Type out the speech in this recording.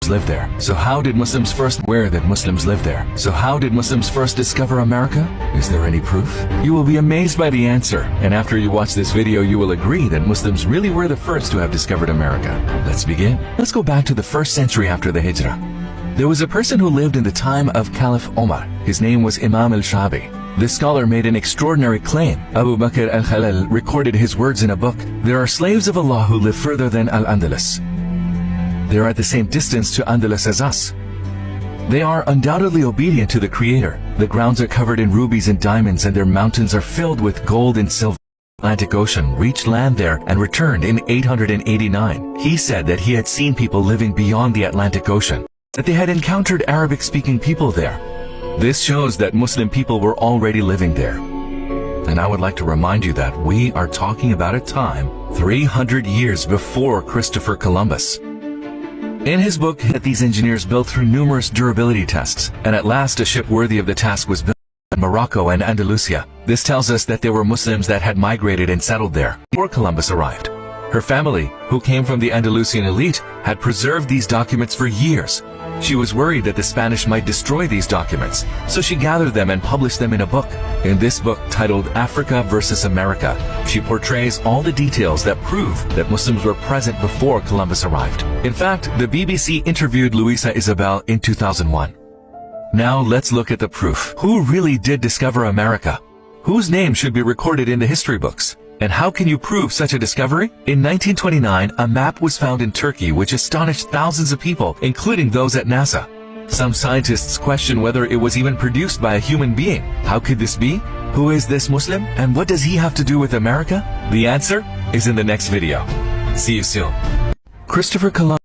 Muslims live there. So how did Muslims first aware that Muslims live there? So how did Muslims first discover America? Is there any proof? You will be amazed by the answer, and after you watch this video you will agree that Muslims really were the first to have discovered America. Let's begin. Let's go back to the 1st century after the Hijrah. There was a person who lived in the time of Caliph Omar. His name was Imam al-Shabi. This scholar made an extraordinary claim. Abu Bakr al-Khalal recorded his words in a book. There are slaves of Allah who live further than Al-Andalus. They are at the same distance to Andalus as us. They are undoubtedly obedient to the Creator. The grounds are covered in rubies and diamonds, and their mountains are filled with gold and silver. Atlantic Ocean reached land there and returned in 889. He said that he had seen people living beyond the Atlantic Ocean, that they had encountered Arabic-speaking people there. This shows that Muslim people were already living there. And I would like to remind you that we are talking about a time 300 years before Christopher Columbus. In his book, these engineers built through numerous durability tests, and at last a ship worthy of the task was built in Morocco and Andalusia. This tells us that there were Muslims that had migrated and settled there before Columbus arrived. Her family, who came from the Andalusian elite, had preserved these documents for years. She was worried that the Spanish might destroy these documents, so she gathered them and published them in a book. In this book, titled Africa versus America, she portrays all the details that prove that Muslims were present before Columbus arrived. In fact, the BBC interviewed Louisa Isabel in 2001. Now let's look at the proof. Who really did discover America? Whose name should be recorded in the history books? And how can you prove such a discovery? In 1929, a map was found in Turkey which astonished thousands of people, including those at NASA. Some scientists question whether it was even produced by a human being. How could this be? Who is this Muslim? And what does he have to do with America? The answer is in the next video. See you soon. Christopher Columbus